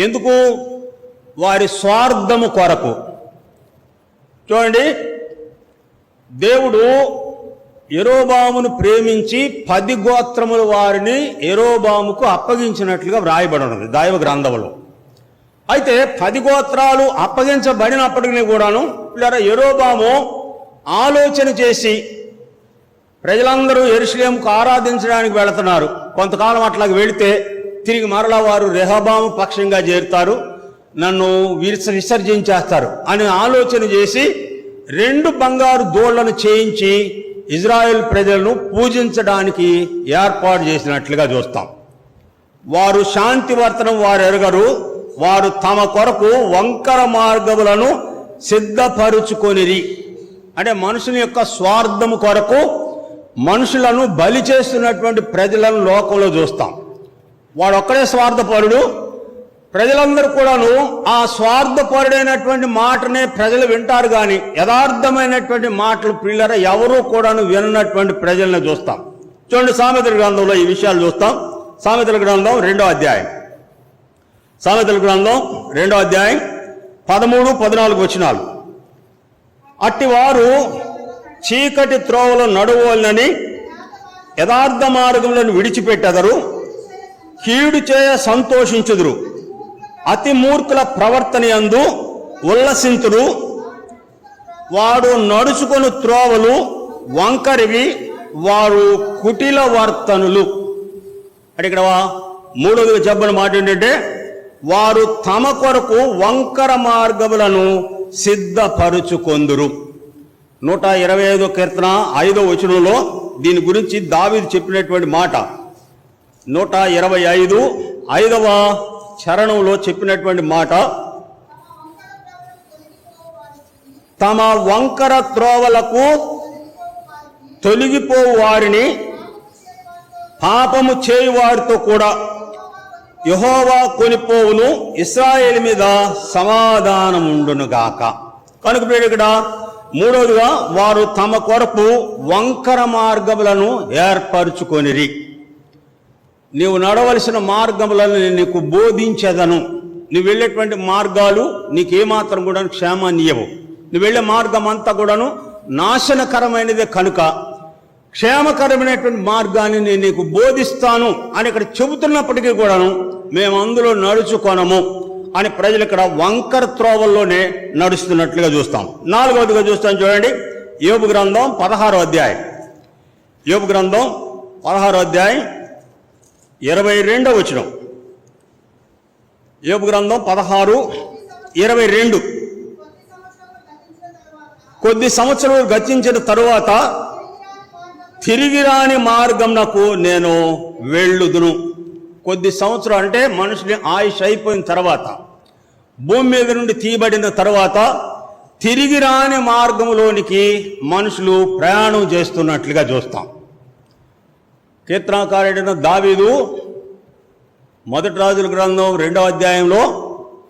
ఎందుకు? వారి స్వార్థము కొరకు. చూడండి, దేవుడు యెరోబామును ప్రేమించి 10 గోత్రముల వారిని యెరోబాముకు అప్పగించినట్లుగా వ్రాయబడి ఉన్నది దైవ గ్రంథంలో. అయితే 10 గోత్రాలు అప్పగించబడినప్పటికీ కూడాను యెరోబాము ఆలోచన చేసి ప్రజలందరూ యెరూషలేముకు ఆరాధించడానికి వెళుతున్నారు. కొంతకాలం అట్లాగ వెళితే తిరిగి మరలా వారు రెహబాము పక్షంగా చేరుతారు, నన్ను విసర్జించేస్తారు అని ఆలోచన చేసి 2 బంగారు దూళ్లను చేయించి ఇజ్రాయెల్ ప్రజలను పూజించడానికి ఏర్పాటు చేసినట్లుగా చూస్తాం. వారు శాంతి వర్తనం వారు ఎరగరు, వారు తమ కొరకు వంకర మార్గములను సిద్ధపరుచుకొనిరి. అంటే మనుషుని యొక్క స్వార్థము కొరకు మనుషులను బలి చేస్తున్నటువంటి ప్రజలను లోకంలో చూస్తాం. వాడు ఒక్కడే స్వార్థపరుడు, ప్రజలందరూ కూడాను ఆ స్వార్థపరుడైనటువంటి మాటనే ప్రజలు వింటారు, కానీ యథార్థమైనటువంటి మాటలు పిల్లర ఎవరూ కూడాను విననటువంటి ప్రజలను చూస్తాం. చూడండి, సామెతల గ్రంథంలో ఈ విషయాలు చూస్తాం. సామెతల గ్రంథం 2వ అధ్యాయం. సామెతల గ్రంథం 2వ అధ్యాయం 13, 14 వచనాలు. అట్టివారు చీకటి త్రోవలో నడువోలని యథార్థ మార్గములను విడిచిపెట్టెదరు, కీడు చేయ సంతోషించుదురు, అతి మూర్ఖుల ప్రవర్తన యందు ఉల్లసింతుడు. వాడు నడుచుకొని త్రోవలు వంకరివి, వారు కుటిల వర్తనులు. అంటే ఇక్కడ 3వ చెప్పిన మాట ఏంటంటే, వారు తమ కొరకు వంకర మార్గములను సిద్ధపరుచుకొందురు. 125వ కీర్తన 5వ వచనంలో దీని గురించి దావీదు చెప్పినటువంటి మాట. 125 5వ చరణంలో చెప్పినటువంటి మాట, తమ వంకర త్రోవలకు తొలగిపోవు వారిని పాపము చేయువారితో కూడా యెహోవా కొనిపోవును, ఇశ్రాయేలు మీద సమాధానముండునుగాక. కనుక ఇక్కడ 3వదిగా వారు తమ కొరకు వంకర మార్గములను ఏర్పరుచుకొనిరి. నీవు నడవలసిన మార్గములను నేను నీకు బోధించేదను. నువ్వు వెళ్ళేటువంటి మార్గాలు నీకేమాత్రం కూడా క్షేమాన్ని ఇవ్వవు. నువ్వు వెళ్ళే మార్గం అంతా కూడాను నాశనకరమైనదే. కనుక క్షేమకరమైనటువంటి మార్గాన్ని నేను నీకు బోధిస్తాను అని ఇక్కడ చెబుతున్నప్పటికీ కూడాను మేము అందులో నడుచుకొనము అని ప్రజలు ఇక్కడ వంకర త్రోవల్లోనే నడుస్తున్నట్లుగా చూస్తాం. 4వదిగా చూస్తాం చూడండి, యోబు గ్రంథం 16వ అధ్యాయం. యోబు గ్రంథం 16వ అధ్యాయం 22వ వచనం. యోబు గ్రంథం 16:22. కొద్ది సంవత్సరాలు గతించిన తరువాత తిరిగి రాని మార్గంనకు నేను వెళ్ళుదును. కొద్ది సంవత్సరాలు అంటే మనుషుని ఆయుష్ అయిపోయిన తర్వాత, భూమి మీద నుండి తీయబడిన తర్వాత తిరిగి రాని మార్గంలోనికి మనుషులు ప్రయాణం చేస్తున్నట్లుగా చూస్తాం. కీర్తనాకారుడైన దావీదు 1 రాజుల గ్రంథం 2వ అధ్యాయంలో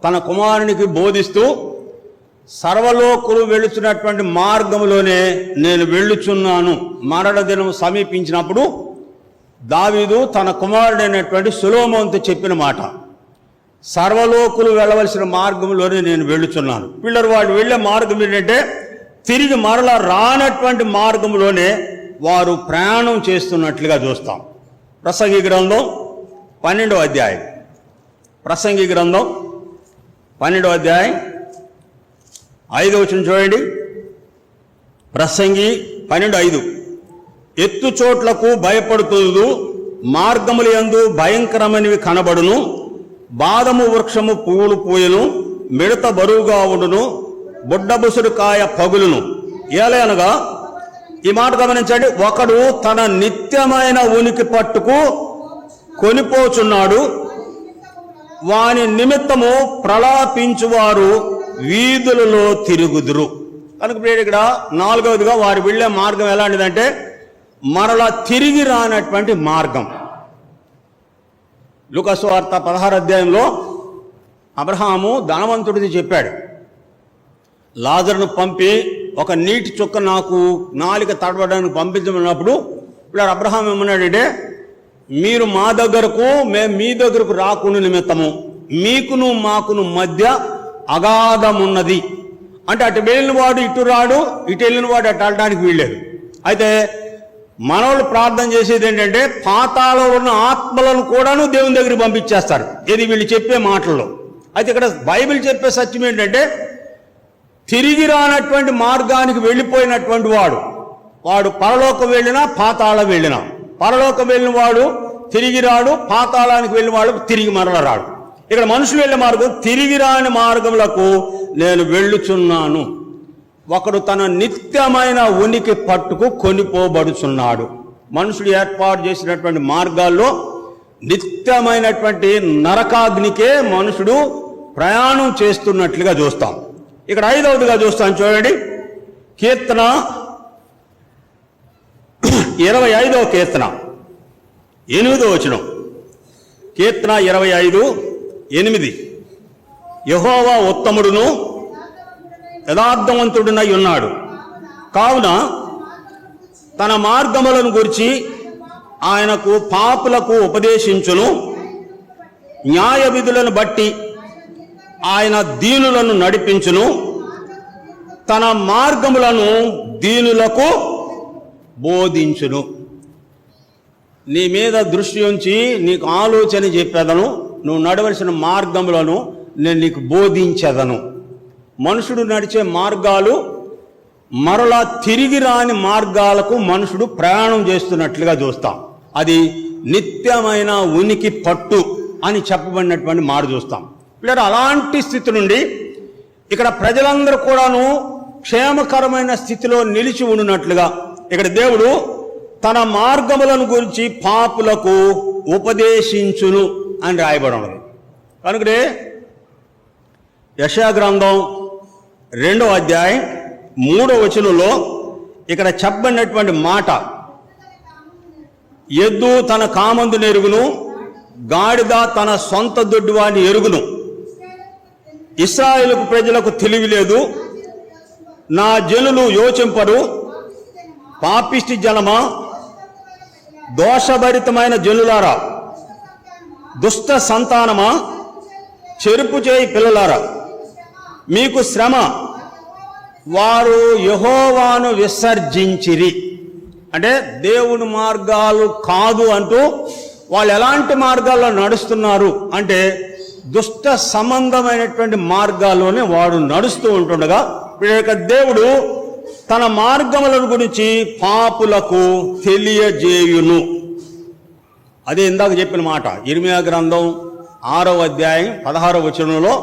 తన కుమారునికి బోధిస్తూ, సర్వలోకులు వెళుచున్నటువంటి మార్గంలోనే నేను వెళ్ళుచున్నాను, మరణ దినం సమీపించినప్పుడు దావీదు తన కుమారుడైనటువంటి సొలొమోనుతో చెప్పిన మాట, సర్వలోకులు వెళ్ళవలసిన మార్గంలోనే నేను వెళ్ళుచున్నాను. పిల్లలు వాళ్ళు వెళ్ళే మార్గం ఏంటంటే తిరిగి మరలా రానటువంటి మార్గంలోనే వారు ప్రయాణం చేస్తున్నట్లుగా చూస్తాం. ప్రసంగి గ్రంథం 12వ అధ్యాయం, ప్రసంగి గ్రంథం 12వ అధ్యాయం 5వ వచనం చూడండి. ప్రసంగి 12:5, ఎత్తు చోట్లకు భయపడుతూ మార్గముల యందు భయంకరమైనవి కనబడును, బాదము వృక్షము పువ్వులు పూయను, మిడత బరువుగా ఉండును, బుడ్డబుసుడు కాయ పగులును. ఏలనగా ఈ మాట గమనించండి, ఒకడు తన నిత్యమైన ఉనికి పట్టుకు కొనిపోచున్నాడు, వాని నిమిత్తము ప్రలాపించువారు వీధులలో తిరుగుదురు. కనుక ఇక్కడ 4వదిగా వారు వెళ్ళే మార్గం ఎలాంటిదంటే మరలా తిరిగి రానటువంటి మార్గం. లూకా సువార్త 16వ అధ్యాయంలో అబ్రహాము ధనవంతుడిది చెప్పాడు, లాజరును పంపి ఒక నీటి చుక్క నాకు నాలుక తడవడానికి పంపించమన్నప్పుడు ఇప్పుడు అబ్రహాం ఏమన్నాడంటే, మీరు మా దగ్గరకు మేము మీ దగ్గరకు రాకుండా నిమిత్తము మీకును మాకును మధ్య అగాధమున్నది. అంటే అటు వెళ్ళిన వాడు ఇటు రాడు, ఇటు వెళ్ళిన వాడు అటు వెళ్ళడానికి వీల్లేదు. అయితే మనోళ్ళు ప్రార్థన చేసేది ఏంటంటే పాతాళంలో ఉన్న ఆత్మలను కూడాను దేవుని దగ్గరికి పంపించేస్తారు, ఇది వీళ్ళు చెప్పే మాటల్లో. అయితే ఇక్కడ బైబిల్ చెప్పే సత్యం ఏంటంటే తిరిగి రానటువంటి మార్గానికి వెళ్ళిపోయినటువంటి వాడు పరలోకం వెళ్ళినా పాతాళం వెళ్ళినా, పరలోకం వెళ్ళిన వాడు తిరిగి రాడు, పాతాళానికి వెళ్ళిన వాడు తిరిగి మరల రాడు. ఇక్కడ మనుషులు వెళ్ళే మార్గం తిరిగి రాని మార్గములకు నేను వెళ్ళుచున్నాను. ఒకడు తన నిత్యమైన ఉనికి పట్టుకు కొనిపోబడుచున్నాడు. మనుషుడు ఏర్పాటు చేసినటువంటి మార్గాల్లో నిత్యమైనటువంటి నరకాగ్నికే మనుషుడు ప్రయాణం చేస్తున్నట్లుగా చూస్తాం. ఇక్కడ 5వదిగా చూస్తాం చూడండి, కీర్తన 25వ కీర్తన 8వ వచనం. కీర్తన 25:8, యెహోవా ఉత్తముడును యథార్థవంతుడునై ఉన్నాడు, కావున తన మార్గములను గురించి ఆయనకు పాపులకు ఉపదేశించును, న్యాయ విధులను బట్టి ఆయన దీనులను నడిపించును, తన మార్గములను దీనులకు బోధించును. నీ మీద దృష్టి ఉంచి నీకు ఆలోచన చెప్పేదను, నువ్వు నడవలసిన మార్గములను నేను నీకు బోధించేదను. మనుషుడు నడిచే మార్గాలు మరలా తిరిగి రాని మార్గాలకు మనుషుడు ప్రయాణం చేస్తున్నట్లుగా చూస్తాం. అది నిత్యమైన ఉనికి పట్టు అని చెప్పబడినటువంటి మాట చూస్తాం. పిల్లలు అలాంటి స్థితి నుండి ఇక్కడ ప్రజలందరూ కూడాను క్షేమకరమైన స్థితిలో నిలిచి ఉండినట్లుగా ఇక్కడ దేవుడు తన మార్గములను గురించి పాపులకు ఉపదేశించును అని రాయబడి ఉన్నది. కనుకనే యెషయా గ్రంథం 2వ అధ్యాయం 3వ వచనంలో ఇక్కడ చెప్పబడినటువంటి మాట, ఎద్దు తన కామందు ఎరుగును, గాడిద తన సొంత దొడ్డివాడిని ఎరుగును, ఇశ్రాయేలు ప్రజలకు తెలివి లేదు, నా జనులు యోచింపరు, పాపిష్టి జనమా, దోషభరితమైన జనులారా, దుష్ట సంతానమా, చెరుపు చేయి పిల్లలారా, మీకు శ్రమ, వారు యెహోవాను విసర్జించిరి. అంటే దేవుని మార్గాలు కాదు అంటూ వాళ్ళు ఎలాంటి మార్గాల్లో నడుస్తున్నారు అంటే దుష్ట సంబంధమైనటువంటి మార్గాల్లోనే వాడు నడుస్తూ ఉంటుండగా దేవుడు తన మార్గములను గురించి పాపులకు తెలియజేయును. అదే ఇందాక చెప్పిన మాట ఇర్మియా గ్రంథం 6వ అధ్యాయం 16వ వచనంలో,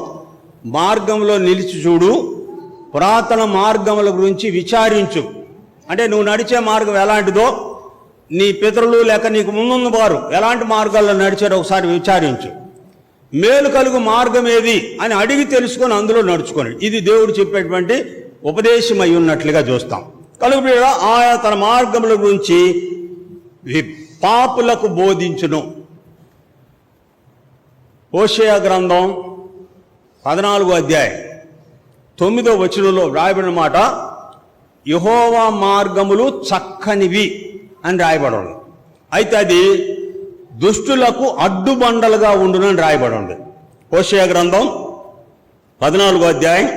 మార్గంలో నిలిచి చూడు, పురాతన మార్గముల గురించి విచారించు. అంటే నువ్వు నడిచే మార్గం ఎలాంటిదో, నీ పితరులు లేక నీకు ముందున్న వారు ఎలాంటి మార్గాల్లో నడిచారో ఒకసారి విచారించు. మేలు కలుగు మార్గం ఏది అని అడిగి తెలుసుకొని అందులో నడుచుకొని, ఇది దేవుడు చెప్పేటువంటి ఉపదేశం అయి ఉన్నట్లుగా చూస్తాం. కలుగు ఆయా తన మార్గముల గురించి పాపులకు బోధించును. హోషేయ గ్రంథం 14వ అధ్యాయం 9వ వచనంలో రాయబడిన మాట, యెహోవా మార్గములు చక్కనివి అని రాయబడి. అయితే అది దుష్టులకు అడ్డుబండలుగా ఉండునని రాయబడి ఉంది. హోషేయ గ్రంథం 14వ అధ్యాయం.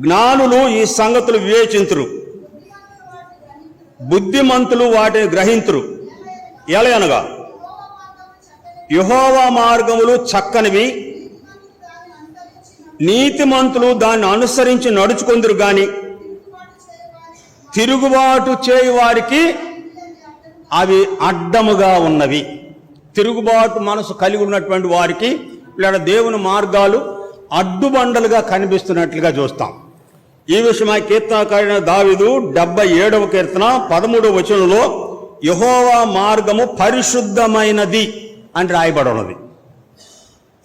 జ్ఞానులు ఈ సంగతులు వివేచింతురు, బుద్ధిమంతులు వాటిని గ్రహింతురు. ఎలయనగా యెహోవా మార్గములు చక్కనివి, నీతిమంతులు దాన్ని అనుసరించి నడుచుకొందురు గాని తిరుగుబాటు చేయు వారికి అవి అడ్డముగా ఉన్నవి. తిరుగుబాటు మనసు కలిగి ఉన్నటువంటి వారికి లేదా దేవుని మార్గాలు అడ్డుబండలుగా కనిపిస్తున్నట్లుగా చూస్తాం. ఈ విషయమై కీర్తనకారుడైన దావీదు 77వ కీర్తన 13వ వచనంలో యెహోవా మార్గము పరిశుద్ధమైనది అని రాయబడి ఉన్నది.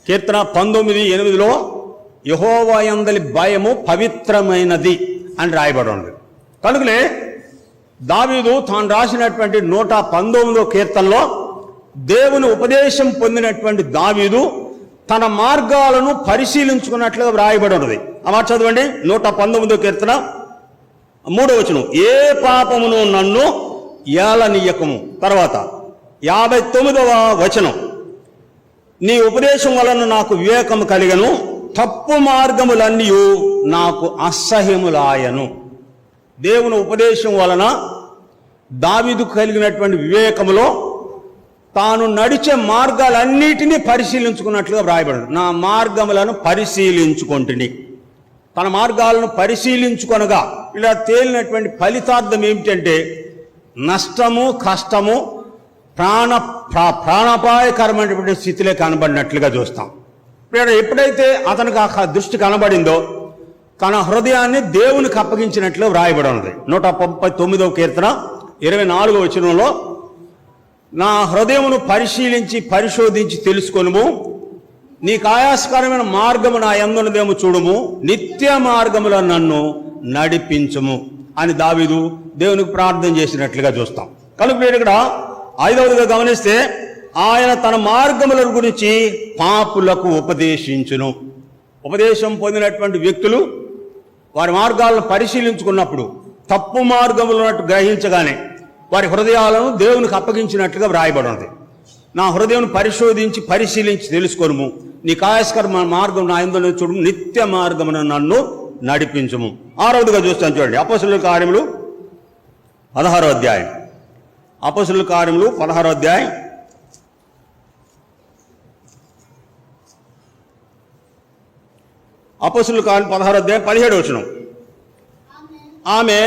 కీర్తన 19:8లో యెహోవా యందలి భయము పవిత్రమైనది అని రాయబడి ఉన్నది. కనుకనే దావీదు తాను రాసినటువంటి 119వ కీర్తనలో దేవుని ఉపదేశం పొందినటువంటి దావీదు తన మార్గాలను పరిశీలించుకున్నట్లుగా వ్రాయబడి ఉన్నది. ఆ మాట చదవండి. 119వ కీర్తన 3వ వచనం, ఏ పాపమును నన్ను ఏలనీయకము. తర్వాత 59వ వచనం, నీ ఉపదేశం వలన నాకు వివేకము కలిగను, తప్పు మార్గములన్నీ నాకు అసహ్యములాయను. దేవుని ఉపదేశం వలన దావీదు కలిగినటువంటి వివేకములో తాను నడిచే మార్గాలన్నిటినీ పరిశీలించుకున్నట్లుగా వ్రాయబడింది. నా మార్గములను పరిశీలించుకొంటిని. తన మార్గాలను పరిశీలించుకొనగా ఇలా తేలినటువంటి ఫలితార్థం ఏమిటంటే నష్టము, కష్టము, ప్రాణాపాయకరమైనటువంటి స్థితిలో కనబడినట్లుగా చూస్తాం. ఎప్పుడైతే అతనికి ఆ దృష్టి కనబడిందో తన హృదయాన్ని దేవునికి అప్పగించినట్లు వ్రాయబడి ఉన్నది. 139వ కీర్తన 24వ వచనంలో, నా హృదయమును పరిశీలించి పరిశోధించి తెలుసుకొనుము, నీకు ఆయాస్కరమైన మార్గము నా యందున్నదేమో చూడుము, నిత్య మార్గములో నన్ను నడిపించుము అని దావీదు దేవునికి ప్రార్థన చేసినట్లుగా చూస్తాం. కనుక మీరు ఇక్కడ 5వదిగా గమనిస్తే ఆయన తన మార్గముల గురించి పాపులకు ఉపదేశించును. ఉపదేశం పొందినటువంటి వ్యక్తులు వారి మార్గాలను పరిశీలించుకున్నప్పుడు తప్పు మార్గములు ఉన్నట్టు గ్రహించగానే వారి హృదయాలను దేవునికి అప్పగించినట్లుగా వ్రాయబడి ఉంది. నా హృదయం పరిశోధించి పరిశీలించి తెలుసుకొనుము, నీ కాయస్కర మార్గం నా యందు చూడు, నిత్య మార్గమున నన్ను నడిపించుము. 6వదిగా చూస్తాను చూడండి. అపోస్తలుల కార్యములు 16వ అధ్యాయం. అపోస్తలుల కార్యములు 16వ అధ్యాయం. అపోస్తలుల కార్యం 16వ అధ్యాయం 17వ వచనం, ఆమె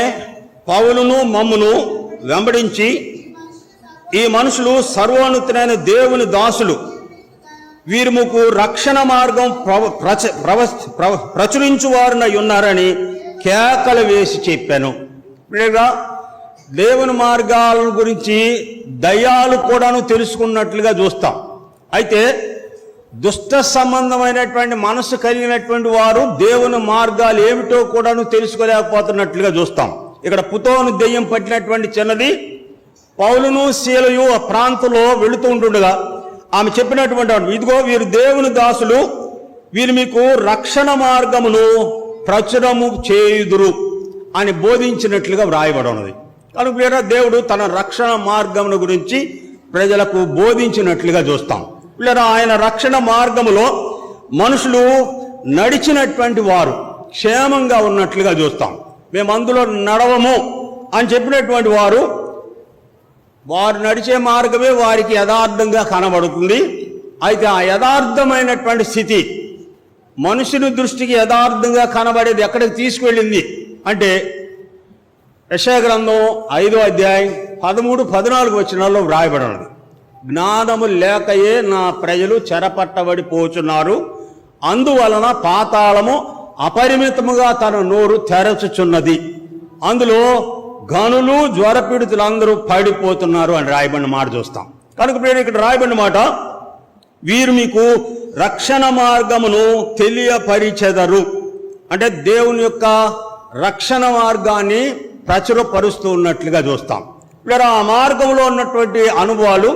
పౌలును మమ్మును వెంబడించి, ఈ మనుషులు సర్వోన్నతుడైన దేవుని దాసులు, వీరుముకు రక్షణ మార్గం ప్రచురించువారునై ఉన్నారని కేకలు వేసి చెప్పాను. లేదా దేవుని మార్గాల గురించి దయ్యాలు కూడాను తెలుసుకున్నట్లుగా చూస్తాం. అయితే దుష్ట సంబంధమైనటువంటి మనసు కలిగినటువంటి వారు దేవుని మార్గాలు ఏమిటో కూడాను తెలుసుకోలేకపోతున్నట్లుగా చూస్తాం. ఇక్కడ పుతోను దెయ్యం పట్టినటువంటి చిన్నది పౌలును శీలయు ఆ ప్రాంతంలో వెళుతూ ఉంటుండగా ఆమె చెప్పినటువంటి, ఇదిగో వీరు దేవుని దాసులు, వీరు మీకు రక్షణ మార్గమును ప్రచురము చేయుదురు అని బోధించినట్లుగా వ్రాయబడి ఉన్నది. కనుక దేవుడు తన రక్షణ మార్గమును గురించి ప్రజలకు బోధించినట్లుగా చూస్తాం. ఆయన రక్షణ మార్గములో మనుషులు నడిచినటువంటి వారు క్షేమంగా ఉన్నట్లుగా చూస్తాం. మేము అందులో నడవము అని చెప్పినటువంటి వారు నడిచే మార్గమే వారికి యథార్థంగా కనబడుతుంది. అయితే ఆ యథార్థమైనటువంటి స్థితి మనుషుని దృష్టికి యథార్థంగా కనబడేది ఎక్కడికి తీసుకువెళ్ళింది అంటే యెషయా గ్రంథం 5వ అధ్యాయం 13-14 వచనాల్లో వ్రాయబడి ఉన్నది. జ్ఞానము లేకయే నా ప్రజలు చెరపట్టబడిపోచున్నారు, అందువలన పాతాళము అపరిమితముగా తన నోరు తెరచుచున్నది, అందులో గనులు జ్వరపీడితులందరూ పడిపోతున్నారు అని రాయబడిన మాట చూస్తాం. కనుక ఇక్కడ రాయబడిన మాట, వీరు మీకు రక్షణ మార్గమును తెలియపరిచెదరు అంటే దేవుని యొక్క రక్షణ మార్గాన్ని ప్రచురపరుస్తూ ఉన్నట్లుగా చూస్తాం. ఇక్కడ ఆ మార్గంలో ఉన్నటువంటి అనుభవాలు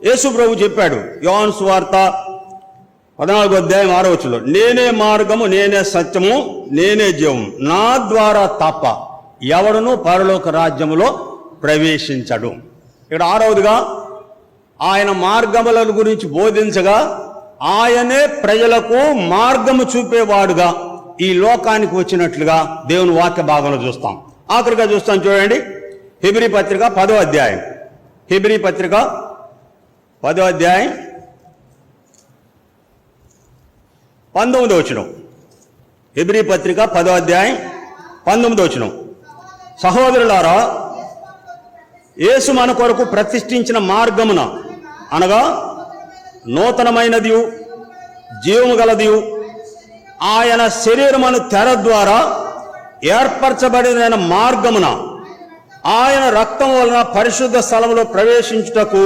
యేసు ప్రభు చెప్పాడు. యోహాను సువార్త 14వ అధ్యాయం 6వ వచనంలో, నేనే మార్గము, నేనే సత్యము, నేనే జీవము, నా ద్వారా తప్ప ఎవడును పరలోక రాజ్యములో ప్రవేశించడు. ఇక్కడ ఆరవదిగా ఆయన మార్గముల గురించి బోధించగా ఆయనే ప్రజలకు మార్గము చూపేవాడుగా ఈ లోకానికి వచ్చినట్లుగా దేవుని వాక్య భాగంలో చూస్తాం. ఆఖరిగా చూస్తాం చూడండి, హెబ్రీ పత్రిక 10వ అధ్యాయం. హెబ్రీ పత్రిక 10వ అధ్యాయం 19వ వచనం. హెబ్రీ పత్రిక 10వ అధ్యాయం 19వ వచనం. సహోదరులారా, యేసు మన కొరకు ప్రతిష్ఠించిన మార్గమున అనగా నూతనమైనది జీవము గలది ఆయన శరీరమును తెర ద్వారా ఏర్పరచబడిన మార్గమున ఆయన రక్తం వలన పరిశుద్ధ స్థలములో ప్రవేశించుటకు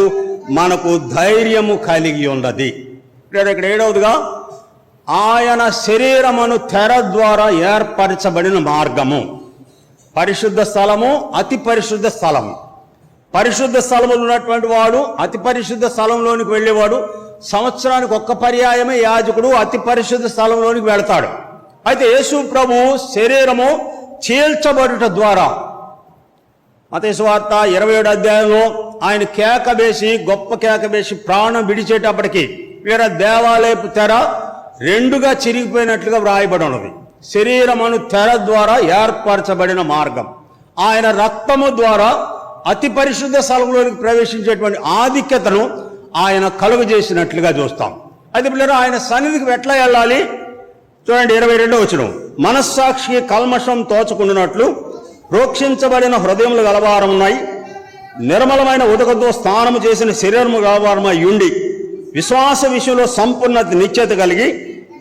మనకు ధైర్యము కలిగి ఉన్నది. ఇక్కడ 7వదిగా ఆయన శరీరమును తెర ద్వారా ఏర్పరచబడిన మార్గము. పరిశుద్ధ స్థలము, అతి పరిశుద్ధ స్థలము. పరిశుద్ధ స్థలములు ఉన్నటువంటి వాడు, అతి పరిశుద్ధ స్థలంలోనికి వెళ్ళేవాడు సంవత్సరానికి ఒక్క పర్యాయమే యాజకుడు అతి పరిశుద్ధ స్థలంలోనికి వెళతాడు. అయితే యేసు ప్రభు శరీరము చీల్చబడుట ద్వారా మత్తయి సువార్త 27వ అధ్యాయంలో ఆయన కేక వేసి, గొప్ప కేక వేసి ప్రాణం విడిచేటప్పటికి వీర దేవాలయపు తెర రెండుగా చిరిగిపోయినట్లుగా వ్రాయబడి ఉన్నది. శరీరమును తెర ద్వారా ఏర్పరచబడిన మార్గం. ఆయన రక్తము ద్వారా అతి పరిశుద్ధ స్థలంలోనికి ప్రవేశించేటువంటి ఆధిక్యతను ఆయన కలుగు చేసినట్లుగా చూస్తాం. అయితే పిల్లలు ఆయన సన్నిధికి ఎట్లా వెళ్ళాలి చూడండి, 22వ వచనం. మనస్సాక్షికి కల్మషం తోచకుండానట్లు ప్రోక్షించబడిన హృదయములు గలవారమున్నాయి, నిర్మలమైన ఉదకతో స్నానము చేసిన శరీరము గలవారమై ఉండి విశ్వాస విషయంలో సంపూర్ణ నిశ్చయత కలిగి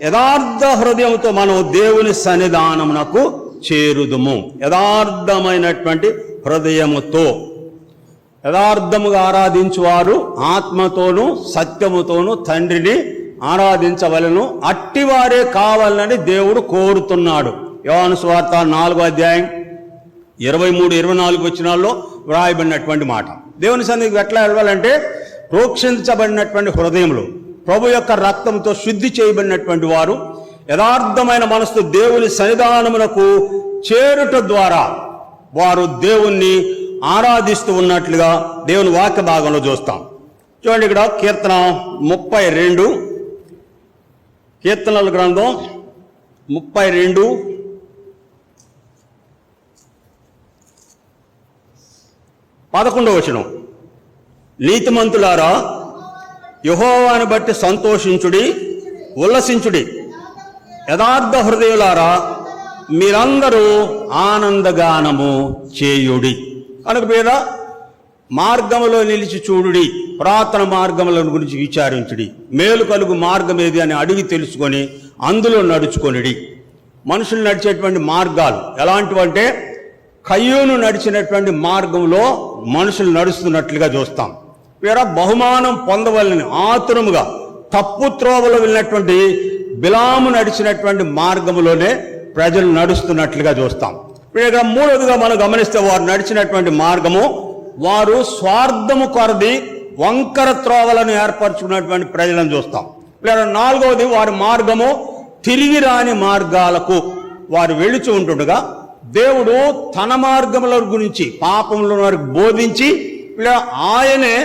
యథార్థ హృదయంతో మనం దేవుని సన్నిధానమునకు చేరుదుము. యథార్థమైనటువంటి హృదయముతో, యథార్థముగా ఆరాధించువారు ఆత్మతోనూ సత్యముతోనూ తండ్రిని ఆరాధించవలను, అట్టివారే కావాలని దేవుడు కోరుతున్నాడు. యోహాను సువార్త 4వ అధ్యాయం 23-24 వచనాల్లో వ్రాయబడినటువంటి మాట. దేవుని సన్నిధికి ఎట్లా వెళ్ళాలంటే ప్రోక్షించబడినటువంటి హృదయములు, ప్రభు యొక్క రక్తంతో శుద్ధి చేయబడినటువంటి వారు యథార్థమైన మనసుతో దేవుని సన్నిధానమునకు చేరుట ద్వారా వారు దేవుణ్ణి ఆరాధిస్తూ ఉన్నట్లుగా దేవుని వాక్య భాగంలో చూస్తాం. చూడండి, ఇక్కడ కీర్తన 32, కీర్తనల గ్రంథం 32 11వ వచనం. నీతిమంతులారా, యెహోవాను బట్టి సంతోషించుడి, ఉల్లసించుడి. యథార్థ హృదయులారా, మీరందరూ ఆనందగానము చేయుడి. కనుక మీద మార్గములో నిలిచి చూడుడి, పురాతన మార్గముల గురించి విచారించుడి, మేలు కలుగు మార్గం ఏది అని అడిగి తెలుసుకొని అందులో నడుచుకొనిడి. మనుషులు నడిచేటువంటి మార్గాలు ఎలాంటివంటే కయ్యూను నడిచినటువంటి మార్గంలో మనుషులు నడుస్తున్నట్లుగా చూస్తాం. వీర బహుమానం పొందవలని ఆతురముగా తప్పు త్రోవలో వెళ్ళినటువంటి బిలాము నడిచినటువంటి మార్గములోనే ప్రజలు నడుస్తున్నట్లుగా చూస్తాం. వీళ్ళ 3వదిగా మనం గమనిస్తే వారు నడిచినటువంటి మార్గము, వారు స్వార్థము కొరది వంకర త్రోవలను ఏర్పరచుకున్నటువంటి ప్రజలను చూస్తాం. వీళ్ళ 4వది వారి మార్గము తిరిగి రాని మార్గాలకు వారు వెళుచు ఉంటుండగా దేవుడు తన మార్గముల గురించి పాపముల వారికి బోధించి ఆయనే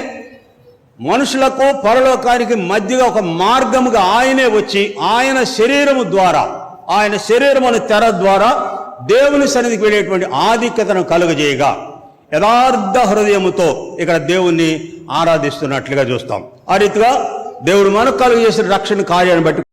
మనుషులకు పరలోకానికి మధ్యగా ఒక మార్గముగా ఆయనే వచ్చి ఆయన శరీరము ద్వారా, ఆయన శరీరమును తెర ద్వారా దేవుని సన్నిధికి వెళ్ళేటువంటి ఆధిక్యతను కలుగజేయగా యథార్థ హృదయముతో ఇక్కడ దేవుణ్ణి ఆరాధిస్తున్నట్లుగా చూస్తాం. ఆ రీతిగా దేవుడు మనకు కలుగజేసిన రక్షణ కార్యాన్ని బట్టి